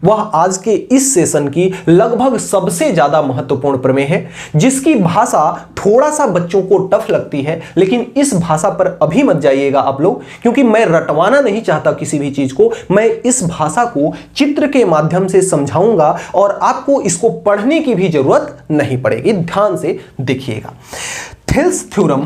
वह आज के इस सेशन की लगभग सबसे ज्यादा महत्वपूर्ण प्रमेय है, जिसकी भाषा थोड़ा सा बच्चों को टफ लगती है। लेकिन इस भाषा पर अभी मत जाइएगा आप लोग, क्योंकि मैं रटवाना नहीं चाहता किसी भी चीज को। मैं इस भाषा को चित्र के माध्यम से समझाऊंगा और आपको इसको पढ़ने की भी जरूरत नहीं पड़ेगी। ध्यान से देखिएगा। थेल्स थ्योरम,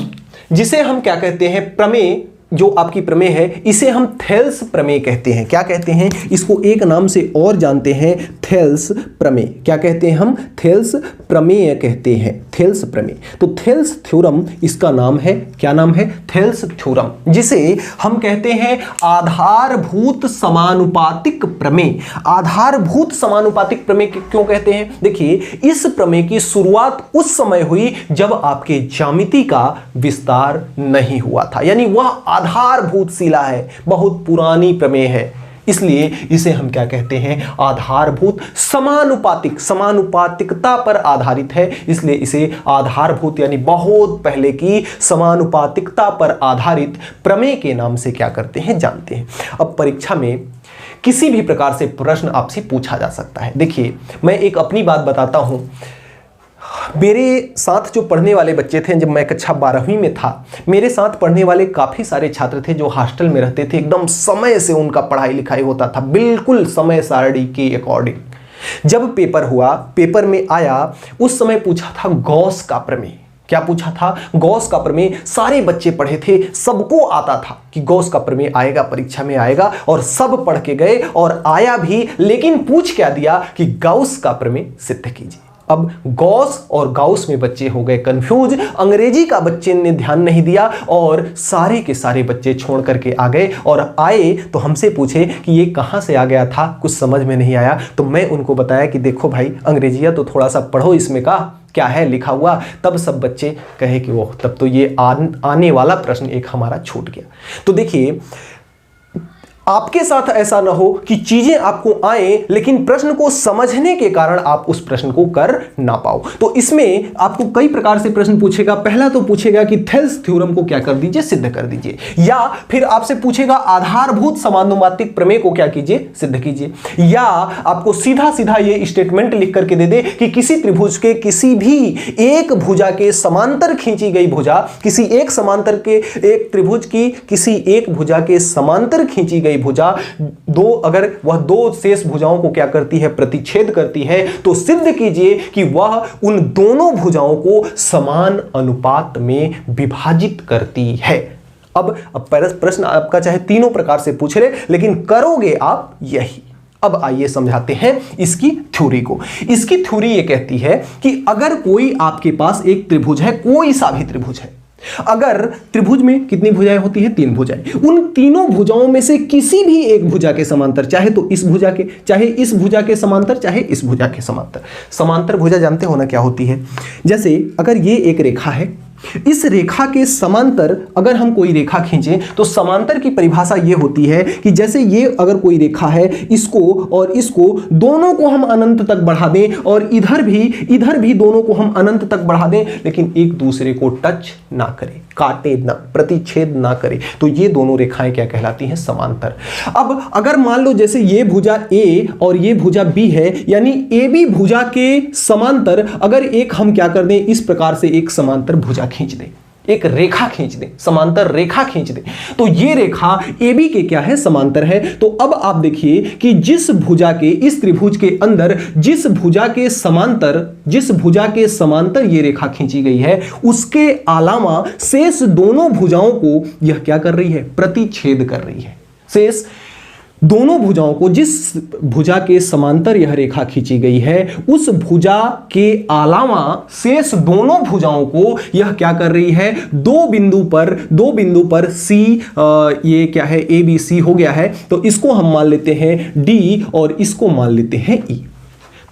जिसे हम क्या कहते हैं, प्रमेय, जो आपकी प्रमेय है, इसे हम थेल्स प्रमेय कहते हैं। क्या कहते हैं? इसको एक नाम से और जानते हैं, थेल्स प्रमेय। क्या कहते हैं हम? थेल्स प्रमेय कहते हैं, थेल्स प्रमेय। तो थेल्स थ्योरम इसका नाम है। क्या नाम है? थेल्स थ्योरम, जिसे हम कहते हैं आधारभूत समानुपातिक प्रमेय। आधारभूत समानुपातिक प्रमेय क्यों कहते हैं? देखिए, इस प्रमेय की शुरुआत उस समय हुई जब आपके ज्यामिति का विस्तार नहीं हुआ था, यानी वह आधारभूत शिला है, बहुत पुरानी प्रमेय है। इसलिए इसे हम क्या कहते हैं? आधारभूत समानुपातिक, समानुपातिकता पर आधारित है, इसलिए इसे आधारभूत यानी बहुत पहले की समानुपातिकता पर आधारित प्रमेय के नाम से क्या करते हैं? जानते हैं। अब परीक्षा में किसी भी प्रकार से प्रश्न आपसे पूछा जा सकता है। देखिए, मैं एक अपनी बात बताता हूं। मेरे साथ जो पढ़ने वाले बच्चे थे, जब मैं कक्षा 12वीं में था, मेरे साथ पढ़ने वाले काफ़ी सारे छात्र थे जो हॉस्टल में रहते थे। एकदम समय से उनका पढ़ाई लिखाई होता था, बिल्कुल समय सारणी के अकॉर्डिंग। जब पेपर हुआ, पेपर में आया, उस समय पूछा था गॉस का प्रमेय। क्या पूछा था? गॉस का प्रमेय। सारे बच्चे पढ़े थे, सबको आता था कि गॉस का प्रमेय आएगा, परीक्षा में आएगा, और सब पढ़ के गए और आया भी। लेकिन पूछ क्या दिया कि गॉस का प्रमेय सिद्ध कीजिए। अब गॉस और गाउस में बच्चे हो गए कंफ्यूज। अंग्रेजी का बच्चे ने ध्यान नहीं दिया और सारे के सारे बच्चे छोड़ करके आ गए, और आए तो हमसे पूछे कि ये कहाँ से आ गया था, कुछ समझ में नहीं आया। तो मैं उनको बताया कि देखो भाई, अंग्रेजिया तो थोड़ा सा पढ़ो, इसमें का क्या है लिखा हुआ। तब सब बच्चे कहे कि वो तब तो ये आने वाला प्रश्न एक हमारा छूट गया। तो देखिए, आपके साथ ऐसा ना हो कि चीजें आपको आए लेकिन प्रश्न को समझने के कारण आप उस प्रश्न को कर ना पाओ। तो इसमें आपको कई प्रकार से प्रश्न पूछेगा। पहला तो पूछेगा कि थेल्स थ्योरम को क्या कर दीजिए? सिद्ध कर दीजिए। या फिर आपसे पूछेगा आधारभूत समानुपातिक प्रमेय को क्या कीजिए? सिद्ध कीजिए। या आपको सीधा सीधा ये स्टेटमेंट लिख करके दे दे कि किसी त्रिभुज के किसी भी एक भुजा के समांतर खींची गई भुजा, किसी एक समांतर के, एक त्रिभुज की किसी एक भुजा के समांतर खींची गई भुजा दो, अगर वह दो शेष भुजाओं को क्या करती है? प्रतिच्छेद करती है, तो सिद्ध कीजिए कि वह उन दोनों भुजाओं को समान अनुपात में विभाजित करती है। अब प्रश्न आपका चाहे तीनों प्रकार से पूछ ले, लेकिन करोगे आप यही। अब आइए समझाते हैं इसकी थ्योरी को। इसकी थ्योरी ये कहती है कि अगर कोई आपके पास एक त्रिभुज है, कोई सा भी त्रिभुज है, अगर त्रिभुज में कितनी भुजाएं होती हैं? 3 भुजाएं। उन तीनों भुजाओं में से किसी भी एक भुजा के समांतर, चाहे तो इस भुजा के, चाहे इस भुजा के समांतर, चाहे इस भुजा के समांतर। समांतर भुजा जानते हो ना क्या होती है? जैसे अगर ये एक रेखा है, इस रेखा के समांतर अगर हम कोई रेखा खींचें तो समांतर की परिभाषा ये होती है कि जैसे ये अगर कोई रेखा है, इसको और इसको दोनों को हम अनंत तक बढ़ा दें, और इधर भी दोनों को हम अनंत तक बढ़ा दें, लेकिन एक दूसरे को टच ना करें, काटे ना, प्रतिच्छेद ना करें, तो ये दोनों रेखाएं क्या कहलाती हैं? समांतर। अब अगर मान लो जैसे ये भुजा ए और ये भुजा बी है, यानी ए बी भुजा के समांतर अगर एक हम क्या कर दें, इस प्रकार से एक समांतर भुजा खींच दें, एक रेखा खींच दें, समांतर रेखा खींच दें, तो ये रेखा AB के क्या है? समांतर है। तो अब आप देखिए कि जिस भुजा के, इस त्रिभुज के अंदर जिस भुजा के समांतर ये रेखा खींची गई है, उसके अलावा शेष दोनों भुजाओं को यह क्या कर रही है? प्रतिच्छेद कर रही है। शेष दोनों भुजाओं को, जिस भुजा के समांतर यह रेखा खींची गई है, उस भुजा के अलावा शेष दोनों भुजाओं को यह क्या कर रही है? दो बिंदु पर C, ये क्या है? ABC हो गया है, तो इसको हम मान लेते हैं D और इसको मान लेते हैं E।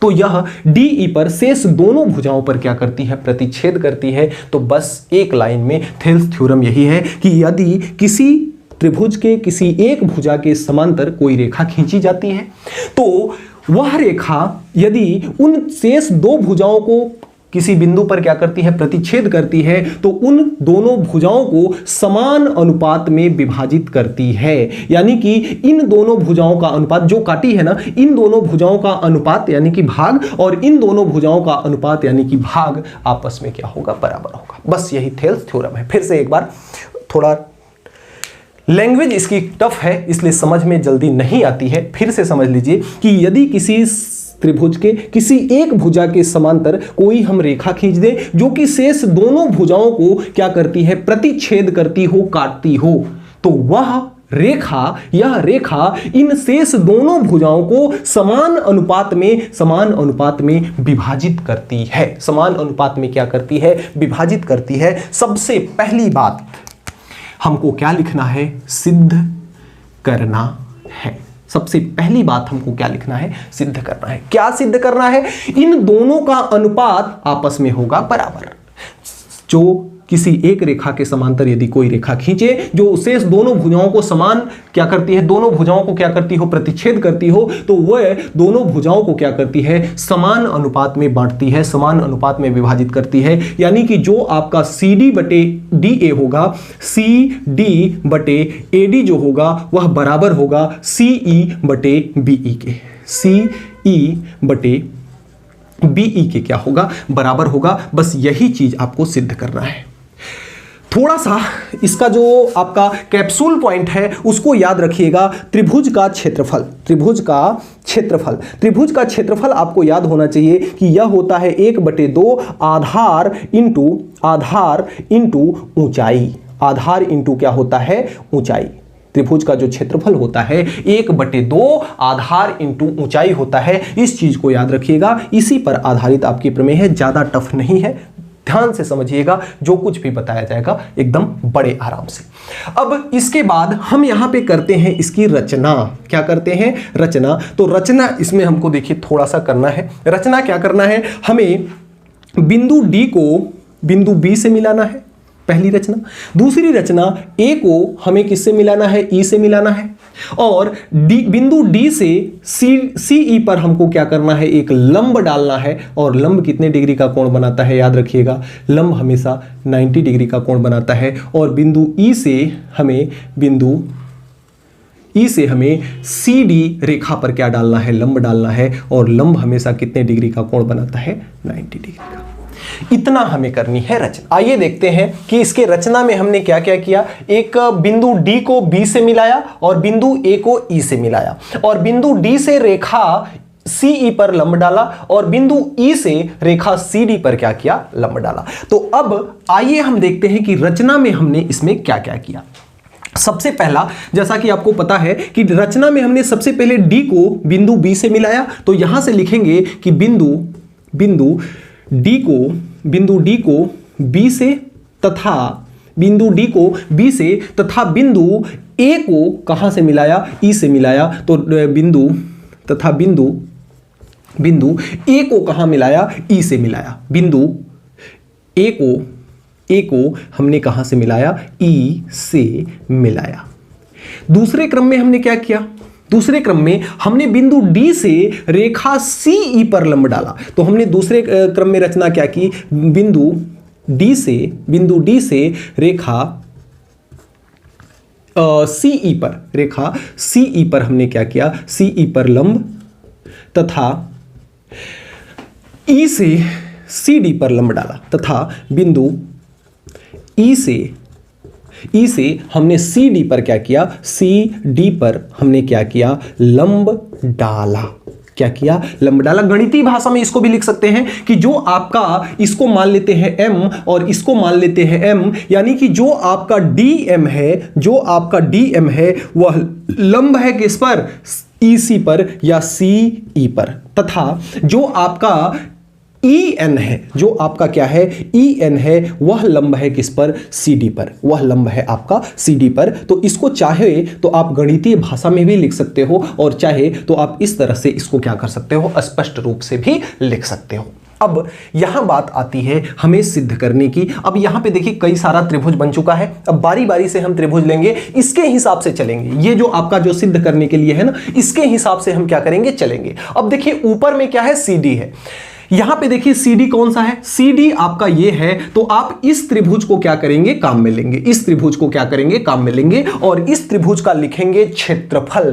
तो यह DE पर शेष दोनों भुजाओं पर क्या करती है? प्रतिच्छेद करती है। तो बस एक लाइन में थेल्स थ्योरम यही है कि यदि किसी त्रिभुज के किसी एक भुजा के समांतर कोई रेखा खींची जाती है, तो वह रेखा यदि उन शेष दो भुजाओं को किसी बिंदु पर क्या करती है, प्रतिच्छेद करती है, तो उन दोनों भुजाओं को समान अनुपात में विभाजित करती है। यानी कि इन दोनों भुजाओं का अनुपात जो काटी है ना, इन दोनों भुजाओं का अनुपात यानी कि भाग, और इन दोनों भुजाओं का अनुपात यानी कि भाग आपस में क्या होगा, बराबर होगा। बस यही थेल्स थ्योरम है। फिर से एक बार, थोड़ा लैंग्वेज इसकी टफ है इसलिए समझ में जल्दी नहीं आती है। फिर से समझ लीजिए कि यदि किसी त्रिभुज के किसी एक भुजा के समांतर कोई हम रेखा खींच दें जो कि शेष दोनों भुजाओं को क्या करती है, प्रतिच्छेद करती हो, काटती हो, तो वह यह रेखा इन शेष दोनों भुजाओं को समान अनुपात में विभाजित करती है। समान अनुपात में क्या करती है, विभाजित करती है। सबसे पहली बात हमको क्या लिखना है, सिद्ध करना है। सबसे पहली बात हमको क्या लिखना है, सिद्ध करना है। क्या सिद्ध करना है, इन दोनों का अनुपात आपस में होगा बराबर। जो किसी एक रेखा के समांतर यदि कोई रेखा खींचे जो शेष दोनों भुजाओं को समान क्या करती है, दोनों भुजाओं को क्या करती हो, प्रतिच्छेद करती हो, तो वह दोनों भुजाओं को क्या करती है, समान अनुपात में बांटती है, समान अनुपात में विभाजित करती है। यानी कि जो आपका CD बटे DA होगा, CD बटे AD जो होगा वह बराबर होगा CE बटे BE के। CE बटे BE के क्या होगा, बराबर होगा। बस यही चीज आपको सिद्ध करना है। थोड़ा सा इसका जो आपका कैप्सूल पॉइंट है उसको याद रखिएगा। त्रिभुज का क्षेत्रफल आपको याद होना चाहिए कि यह होता है 1/2 आधार इंटू ऊंचाई। आधार इंटू क्या होता है, ऊंचाई। त्रिभुज का जो क्षेत्रफल होता है 1/2 आधार इंटू ऊंचाई होता है। इस चीज को याद रखिएगा। इसी पर आधारित आपकी प्रमेय है, ज्यादा टफ नहीं है। ध्यान से समझिएगा, जो कुछ भी बताया जाएगा एकदम बड़े आराम से। अब इसके बाद हम यहां पे करते हैं इसकी रचना। क्या करते हैं, रचना। तो रचना इसमें हमको देखिए थोड़ा सा करना है। रचना क्या करना है, हमें बिंदु D को बिंदु B से मिलाना है, पहली रचना। दूसरी रचना A को हमें किससे मिलाना है, E से मिलाना है। और बिंदु D से CE पर हमको क्या करना है, एक लंब डालना है। और लंब कितने डिग्री का कोण बनाता है, याद रखिएगा, लंब हमेशा 90 डिग्री का कोण बनाता है। और बिंदु E से हमें CD रेखा पर क्या डालना है, लंब डालना है। और लंब हमेशा कितने डिग्री का कोण बनाता है, 90 डिग्री का। इतना हमें करनी है रचना। आइए देखते हैं कि इसके रचना में हमने क्या क्या किया। एक बिंदु D को B से मिलाया और बिंदु A को E से मिलाया, और बिंदु D से रेखा CE पर लंब डाला, और बिंदु E से रेखा CD पर क्या किया, लंब डाला। तो अब आइए हम देखते हैं कि रचना में हमने इसमें क्या क्या किया। सबसे पहला, जैसा कि आपको पता है कि रचना में हमने सबसे पहले D को बिंदु B से मिलाया। तो यहां से लिखेंगे कि बिंदु D को B से तथा बिंदु D को B से तथा बिंदु A को कहां से मिलाया, E से मिलाया। तो बिंदु A को कहां मिलाया, E से मिलाया। बिंदु A को हमने कहां से मिलाया, E से मिलाया। दूसरे क्रम में हमने क्या किया, दूसरे क्रम में हमने बिंदु D से रेखा CE पर लंब डाला। तो हमने दूसरे क्रम में रचना क्या की, बिंदु D से रेखा CE पर हमने क्या किया, CE पर लंब तथा E से CD पर लंब डाला, तथा बिंदु E से हमने CD पर क्या किया, CD पर हमने क्या किया, लंब डाला। क्या किया, लंब डाला। गणितीय भाषा में इसको भी लिख सकते हैं कि जो आपका, इसको मान लेते हैं M और इसको मान लेते हैं M, यानी कि जो आपका DM है वह लंब है किस पर, EC पर या CE पर, तथा जो आपका EN है, जो आपका क्या है, EN है, वह लंब है किस पर, CD पर, वह लंब है आपका CD पर। तो इसको चाहे तो आप गणितीय भाषा में भी लिख सकते हो, और चाहे तो आप इस तरह से इसको क्या कर सकते हो, स्पष्ट रूप से भी लिख सकते हो। अब यहां बात आती है हमें सिद्ध करने की। अब यहां पे देखिए कई सारा त्रिभुज बन चुका है। अब बारी बारी से हम त्रिभुज लेंगे, इसके हिसाब से चलेंगे। ये जो आपका जो सिद्ध करने के लिए है ना, इसके हिसाब से हम क्या करेंगे, चलेंगे। अब देखिए ऊपर में क्या है, CD है। यहां पे देखिए CD कौन सा है, CD आपका ये है, तो आप इस त्रिभुज को क्या करेंगे, काम में लेंगे, इस त्रिभुज को क्या करेंगे, काम में लेंगे, और इस त्रिभुज का लिखेंगे क्षेत्रफल।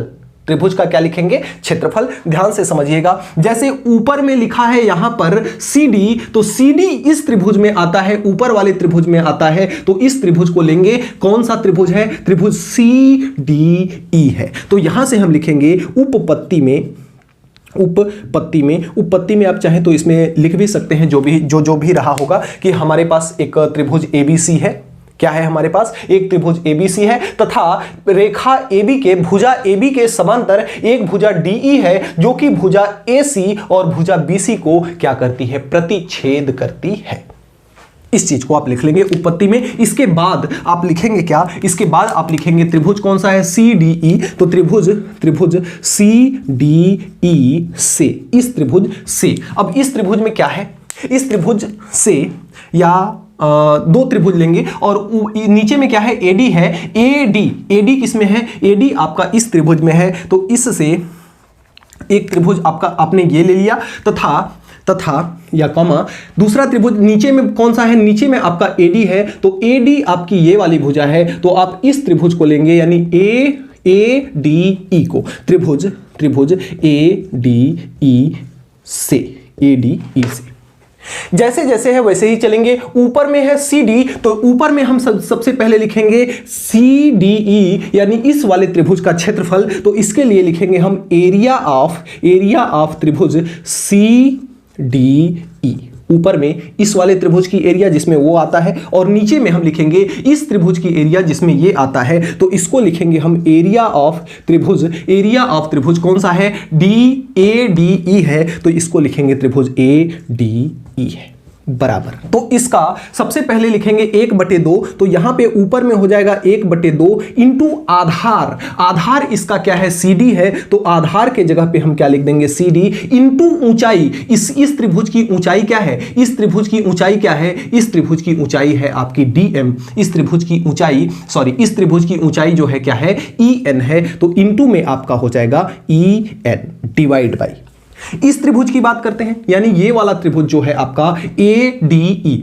त्रिभुज का क्या लिखेंगे, क्षेत्रफल। ध्यान से समझिएगा, जैसे ऊपर में लिखा है यहां पर CD, तो CD इस त्रिभुज में आता है, ऊपर वाले त्रिभुज में आता है, तो इस त्रिभुज को लेंगे। कौन सा त्रिभुज है, त्रिभुज CDE है। तो यहां से हम लिखेंगे उपपत्ति में आप चाहें तो इसमें लिख भी सकते हैं, जो भी रहा होगा, कि हमारे पास एक त्रिभुज ABC है। क्या है हमारे पास, एक त्रिभुज ABC है, तथा रेखा AB के, भुजा AB के समांतर एक भुजा DE है, जो कि भुजा AC और भुजा BC को क्या करती है, प्रतिच्छेद करती है। इस चीज को आप लिख लेंगे उपपत्ति में। इसके बाद आप लिखेंगे क्या, इसके बाद आप लिखेंगे त्रिभुज कौन सा है, CDE। तो त्रिभुज CDE से, इस त्रिभुज से, अब इस त्रिभुज में क्या है, इस त्रिभुज से या दो त्रिभुज लेंगे, और नीचे में क्या है, AD है। AD किसमें है, AD आपका इस त्रिभुज में है, तो इससे एक त्रिभुज आपका आपने ये ले लिया, तथा या कॉमा, दूसरा त्रिभुज नीचे में कौन सा है, नीचे में आपका AD है, तो AD आपकी ये वाली भुजा है, तो आप इस त्रिभुज को लेंगे, यानी ADE को, त्रिभुज ADE से। जैसे जैसे है वैसे ही चलेंगे। ऊपर में है CD, तो ऊपर में हम सबसे पहले लिखेंगे CDE, यानी इस वाले त्रिभुज का क्षेत्रफल। तो इसके लिए लिखेंगे हम एरिया ऑफ त्रिभुज CDE। ऊपर में इस वाले त्रिभुज की एरिया जिसमें वो आता है, और नीचे में हम लिखेंगे इस त्रिभुज की एरिया जिसमें ये आता है, तो इसको लिखेंगे हम एरिया ऑफ त्रिभुज कौन सा है, ADE है, तो इसको लिखेंगे त्रिभुज ADE है, बराबर। तो इसका सबसे पहले लिखेंगे 1/2, तो यहां पे ऊपर में हो जाएगा 1/2 इंटू आधार इसका क्या है, CD है, तो आधार के जगह पे हम क्या लिख देंगे, CD इंटू ऊंचाई। इस त्रिभुज की ऊंचाई क्या है, इस त्रिभुज की ऊंचाई क्या है, इस त्रिभुज की ऊंचाई है आपकी DM। इस त्रिभुज की ऊंचाई जो है क्या है, EN है, तो इंटू में आपका हो जाएगा EN डिवाइड बाई। इस त्रिभुज की बात करते हैं, यानी ये वाला त्रिभुज जो है आपका ADE,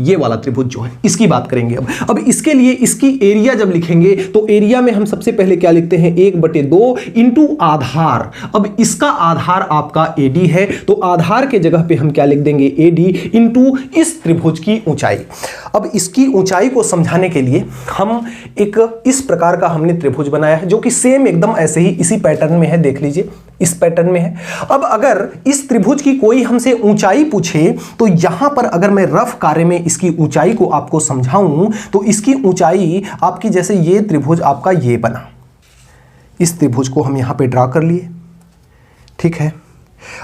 ये वाला त्रिभुज जो है, इसकी बात करेंगे। अब इसके लिए इसकी एरिया जब लिखेंगे, तो एरिया में हम सबसे पहले क्या लिखते हैं, 1/2 इंटू आधार। अब इसका आधार आपका AD है, तो आधार के जगह पे हम क्या लिख देंगे, AD इंटू इस त्रिभुज की ऊंचाई। अब इसकी ऊंचाई को समझाने के लिए हम एक इस प्रकार का हमने त्रिभुज बनाया है, जो कि सेम एकदम ऐसे ही इसी पैटर्न में है, देख लीजिए इस पैटर्न में है। अब अगर इस त्रिभुज की कोई हमसे ऊंचाई पूछे, तो यहां पर अगर मैं रफ कार्य में इसकी ऊंचाई को आपको समझाऊं, तो इसकी ऊंचाई आपकी, जैसे ये त्रिभुज आपका ये बना, इस त्रिभुज को हम यहां पे ड्रा कर लिए, ठीक है।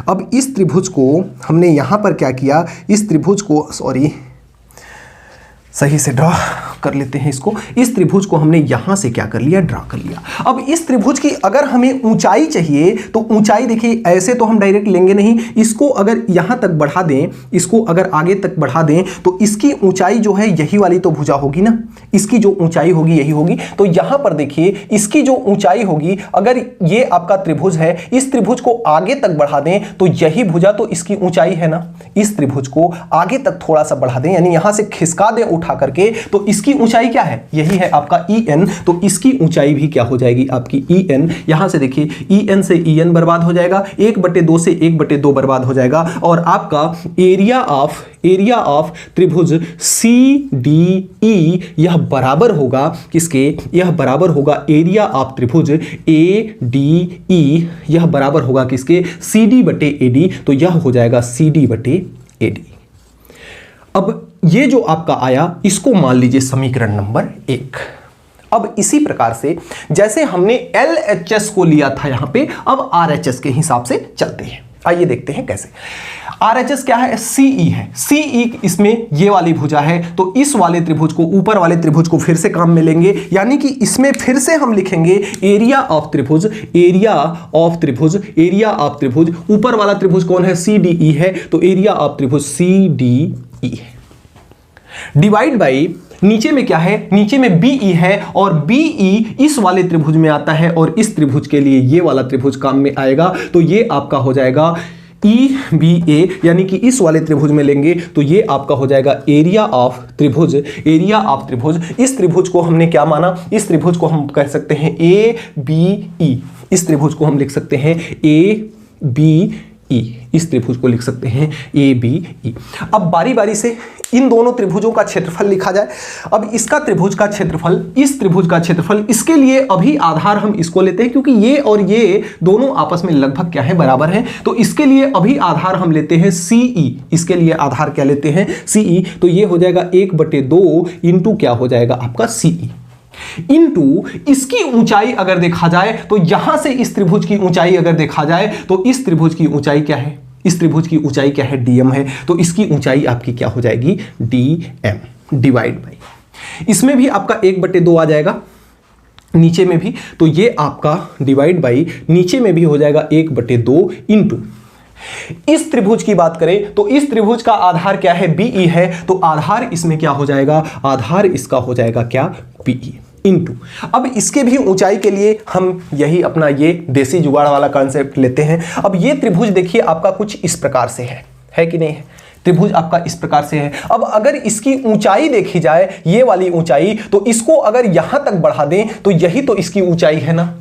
अब इस त्रिभुज को हमने यहां पर क्या किया, इस त्रिभुज को सही से ड्रा कर लेते हैं इसको। इस त्रिभुज को हमने यहां से क्या कर लिया, ड्रा कर लिया। अब इस त्रिभुज की अगर हमें ऊंचाई चाहिए, तो ऊंचाई देखिए ऐसे तो हम डायरेक्ट लेंगे नहीं, इसको अगर यहां तक बढ़ा दें, इसको अगर आगे तक बढ़ा दें, तो इसकी ऊंचाई जो है यही वाली तो भुजा होगी ना, इसकी जो ऊंचाई होगी यही होगी। तो यहां पर देखिए इसकी जो ऊंचाई होगी, अगर ये आपका त्रिभुज है, इस त्रिभुज को आगे तक बढ़ा दें, तो यही भुजा तो इसकी ऊंचाई है ना। इस त्रिभुज को आगे तक थोड़ा सा बढ़ा दें, यानी यहां से खिसका दें उठा करके, तो इसकी ऊंचाई क्या है, यही है आपका EN। तो इसकी ऊंचाई भी क्या हो जाएगी आपकी EN। यहां से देखिए EN से EN बर्बाद हो जाएगा, 1/2 से 1/2 बर्बाद हो जाएगा, और आपका एरिया ऑफ त्रिभुज CDE यह बराबर होगा किसके, यह बराबर होगा एरिया ऑफ त्रिभुज ADE, यह बराबर होगा किसके, CD/AD। तो यह हो जाएगा CD/AD। अब ये जो आपका आया, इसको मान लीजिए समीकरण नंबर 1। अब इसी प्रकार से जैसे हमने LHS को लिया था यहां पे, अब RHS के हिसाब से चलते हैं। आइए देखते हैं कैसे। RHS क्या है, CE है। CE इसमें ये वाली भुजा है, तो इस वाले त्रिभुज को, ऊपर वाले त्रिभुज को फिर से काम में लेंगे, यानी कि इसमें फिर से हम लिखेंगे एरिया ऑफ त्रिभुज। ऊपर वाला त्रिभुज कौन है, CDE है, तो एरिया ऑफ त्रिभुज CDE है, डिवाइड बाई नीचे में क्या है, नीचे में BE है, और BE इस वाले त्रिभुज में आता है, और इस त्रिभुज के लिए ये वाला त्रिभुज काम में आएगा, तो ये आपका हो जाएगा EBA यानी कि इस वाले त्रिभुज में लेंगे तो ये आपका हो जाएगा एरिया ऑफ त्रिभुज। एरिया ऑफ त्रिभुज, इस त्रिभुज को हमने क्या माना, इस त्रिभुज को हम कह सकते हैं ABE। इस त्रिभुज को हम लिख सकते हैं ABE, इस त्रिभुज को लिख सकते हैं ABE। अब बारी बारी से इन दोनों त्रिभुजों का क्षेत्रफल लिखा जाए। अब इसका त्रिभुज का क्षेत्रफल, इस त्रिभुज का क्षेत्रफल, इसके लिए अभी आधार हम इसको लेते हैं क्योंकि ये और ये दोनों आपस में लगभग क्या है, बराबर हैं। तो इसके लिए अभी आधार हम लेते हैं CE। इसके लिए आधार क्या लेते हैं, CE। तो ये हो जाएगा 1/2 इंटू क्या हो जाएगा आपका CE इंटू इसकी ऊंचाई अगर देखा जाए तो यहां से इस त्रिभुज की ऊंचाई अगर देखा जाए तो इस त्रिभुज की ऊंचाई क्या है, इस त्रिभुज की ऊंचाई क्या है, DM है। तो इसकी ऊंचाई आपकी क्या हो जाएगी, DM डिवाइड बाई, इसमें भी आपका 1/2 आ जाएगा, नीचे में भी। तो ये आपका डिवाइड बाई नीचे में भी हो जाएगा 1/2 इंटू इस त्रिभुज की बात करें तो इस त्रिभुज का आधार क्या है, BE है। तो आधार इसमें क्या हो जाएगा, आधार इसका हो जाएगा क्या, BE इंटू। अब इसके भी ऊंचाई के लिए हम यही अपना ये देसी जुगाड़ वाला कॉन्सेप्ट लेते हैं। अब ये त्रिभुज देखिए आपका कुछ इस प्रकार से है कि नहीं है, त्रिभुज आपका इस प्रकार से है। अब अगर इसकी ऊंचाई देखी जाए, ये वाली ऊंचाई, तो इसको अगर यहां तक बढ़ा दें तो यही तो इसकी ऊंचाई है ना।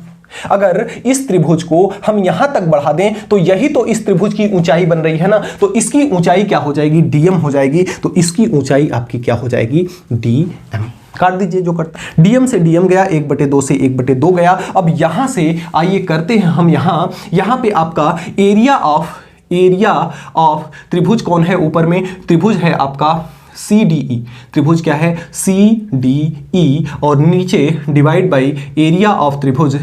अगर इस त्रिभुज को हम यहां तक बढ़ा दें तो यही तो इस त्रिभुज की ऊंचाई बन रही है ना। तो इसकी ऊंचाई क्या हो जाएगी, DM हो जाएगी। तो इसकी ऊंचाई आपकी क्या हो जाएगी, DM। काट दीजिए जो करता है, DM से DM गया, 1/2 से 1/2 गया। अब यहां से आइए करते हैं हम यहां पे आपका एरिया ऑफ त्रिभुज कौन है, ऊपर में त्रिभुज है आपका CDE। त्रिभुज क्या है, CDE, और नीचे डिवाइड बाई एरिया ऑफ त्रिभुज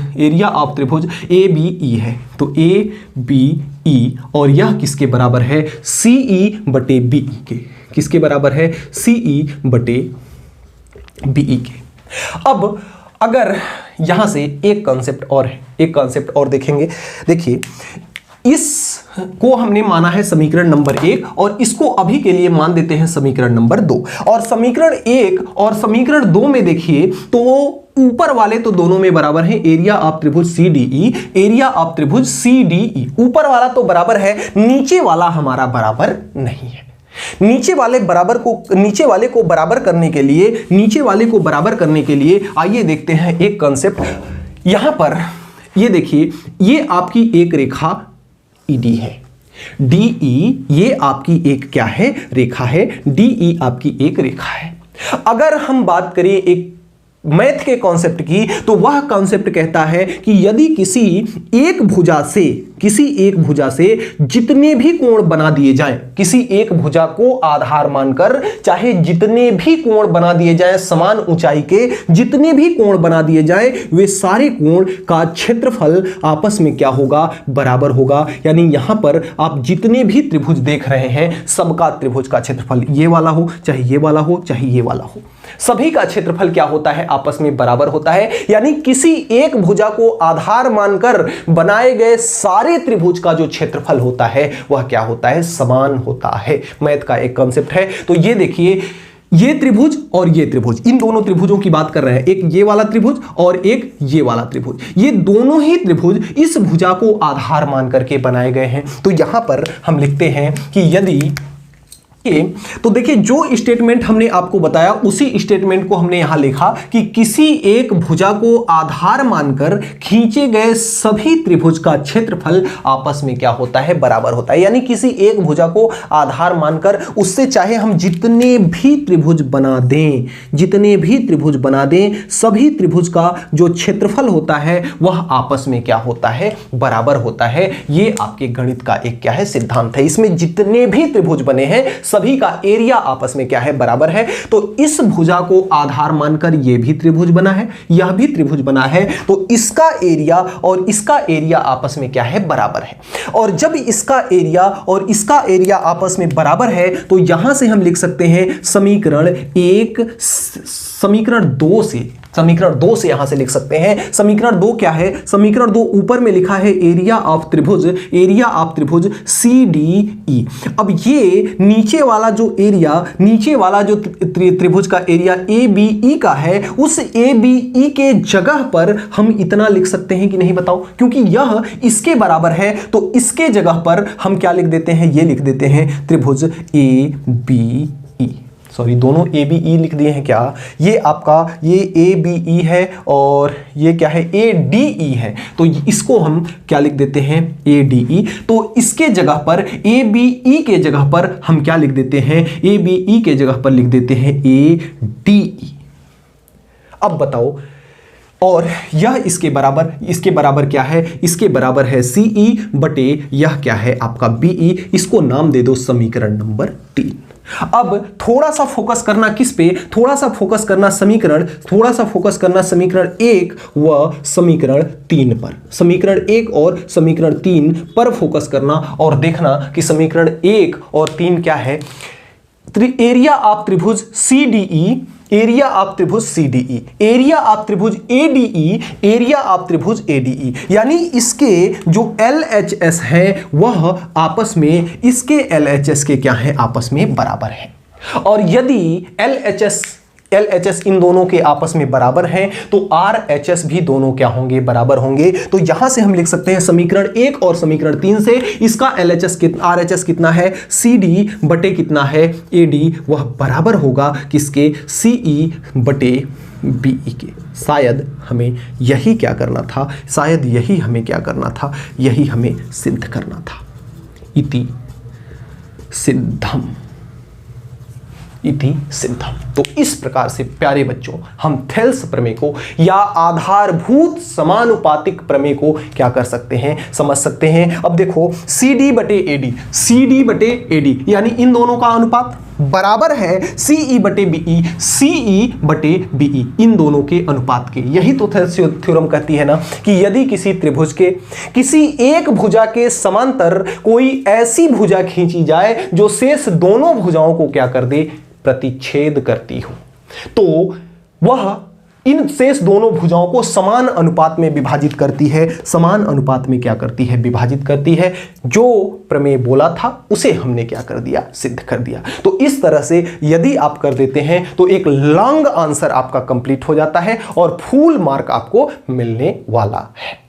ABE है। तो ABE, और यह किसके बराबर है, CE/BE के। किसके बराबर है, CE/BE के। अब अगर यहां से एक कॉन्सेप्ट और देखेंगे, देखिए इसको हमने माना है समीकरण नंबर 1 और इसको अभी के लिए मान देते हैं समीकरण नंबर 2। और समीकरण 1 और समीकरण 2 में देखिए तो ऊपर वाले तो दोनों में बराबर हैं, एरिया ऑफ त्रिभुज CDE, ऊपर वाला तो बराबर है, नीचे वाला हमारा बराबर नहीं है। नीचे वाले को बराबर करने के लिए आइए देखते हैं एक कॉन्सेप्ट। यहां पर ये देखिए, ये आपकी एक रेखा ED है, DE ये आपकी एक क्या है, रेखा है, DE आपकी एक रेखा है। अगर हम बात करें एक मैथ के कॉन्सेप्ट की, तो वह कॉन्सेप्ट कहता है कि यदि किसी एक भुजा से जितने भी कोण बना दिए जाएं, किसी एक भुजा को आधार मानकर चाहे जितने भी कोण बना दिए जाएं, समान ऊंचाई के जितने भी कोण बना दिए जाएं, वे सारे कोण का क्षेत्रफल आपस में क्या होगा, बराबर होगा। यानी यहां पर आप जितने भी त्रिभुज देख रहे हैं, सबका त्रिभुज का क्षेत्रफल, ये वाला हो चाहे ये वाला हो चाहे ये वाला हो, सभी का क्षेत्रफल क्या होता है, आपस में बराबर होता है। यानी किसी एक भुजा को आधार मानकर बनाए गए सारे त्रिभुज का जो क्षेत्रफल होता है वह क्या होता है, समान होता है। मैथ का एक कॉन्सेप्ट है। तो ये देखिए, ये त्रिभुज और ये त्रिभुज, इन दोनों त्रिभुजों की बात कर रहे हैं, एक ये वाला त्रिभुज और एक ये वाला त्रिभुज, ये दोनों ही त्रिभुज इस भुजा को आधार मान करके बनाए गए हैं। तो यहां पर हम लिखते हैं कि यदि तो देखिए, जो स्टेटमेंट हमने आपको बताया उसी स्टेटमेंट को हमने यहां लिखा कि किसी एक भुजा को आधार मानकर खींचे गए सभी त्रिभुज का क्षेत्रफल आपस में क्या होता है, बराबर होता है। यानी किसी एक भुजा को आधार मानकर उससे चाहे हम जितने भी त्रिभुज बना दें, सभी त्रिभुज का जो क्षेत्रफल होता है वह आपस में क्या होता है, बराबर होता है। ये आपके गणित का एक क्या है, सिद्धांत है। इसमें जितने भी त्रिभुज बने हैं सभी का एरिया आपस में क्या है, बराबर है। तो इस भुजा को आधार मानकर यह भी त्रिभुज बना है, यह भी त्रिभुज बना है, तो इसका एरिया और इसका एरिया आपस में क्या है, बराबर है। और जब इसका एरिया और इसका एरिया आपस में बराबर है तो यहां से हम लिख सकते हैं समीकरण 1 समीकरण 2 से समीकरण 2 से यहां से लिख सकते हैं। समीकरण 2 क्या है? समीकरण 2 ऊपर में लिखा है एरिया ऑफ त्रिभुज CDE। अब ये नीचे वाला जो त्रिभुज का एरिया ABE का है, उस ABE के जगह पर हम इतना लिख सकते हैं कि नहीं बताओ? क्योंकि यह इसके बराबर है, तो इसके जगह पर हम क्या लिख देते हैं? ये लिख देते हैं त्रिभुज ABE। सॉरी, दोनों ABE लिख दिए हैं क्या? ये आपका ये ABE है और ये क्या है? ADE है। तो इसको हम क्या लिख देते हैं? ADE। तो इसके जगह पर ABE के जगह पर हम क्या लिख देते हैं? ABE के जगह पर लिख देते हैं ADE। अब बताओ, और यह इसके बराबर क्या है? इसके बराबर है CE बटे यह क्या है आपका BE। इसको नाम दे दो समीकरण नंबर 3। अब थोड़ा सा फोकस करना किस पे? थोड़ा सा फोकस करना समीकरण 1 व समीकरण 3 पर। समीकरण 1 और समीकरण 3 पर फोकस करना और देखना कि समीकरण 1 और 3 क्या है। एरिया ऑफ त्रिभुज CDE, एरिया ऑफ त्रिभुज CDE, एरिया ऑफ त्रिभुज ADE, एरिया ऑफ त्रिभुज ADE, यानी इसके जो LHS है वह आपस में, इसके LHS के क्या है? आपस में बराबर है। और यदि LHS इन दोनों के आपस में बराबर हैं तो RHS भी दोनों क्या होंगे? बराबर होंगे। तो यहां से हम लिख सकते हैं समीकरण 1 और समीकरण 3 से इसका RHS कितना है? CD बटे कितना है? AD। वह बराबर होगा किसके? CE बटे BE के। शायद हमें यही क्या करना था? यही हमें सिद्ध करना था। इति सिद्धम। तो इस प्रकार से प्यारे बच्चों हम थेल्स प्रमेय को या आधारभूत समानुपातिक प्रमेय को क्या कर सकते हैं? समझ सकते हैं। अब देखो CD बटे AD यानी इन दोनों का अनुपात बराबर है CE बटे BE इन दोनों के अनुपात के। यही तो थेल्स थ्योरम कहती है ना कि यदि किसी त्रिभुज के किसी एक भुजा के समांतर कोई ऐसी भुजा खींची जाए जो शेष दोनों भुजाओं को क्या कर दे? प्रतिच्छेद करती हो, तो वह इन शेष दोनों भुजाओं को समान अनुपात में विभाजित करती है। समान अनुपात में क्या करती है? विभाजित करती है। जो प्रमेय बोला था उसे हमने क्या कर दिया? सिद्ध कर दिया। तो इस तरह से यदि आप कर देते हैं तो एक लॉन्ग आंसर आपका कंप्लीट हो जाता है और फुल मार्क आपको मिलने वाला है।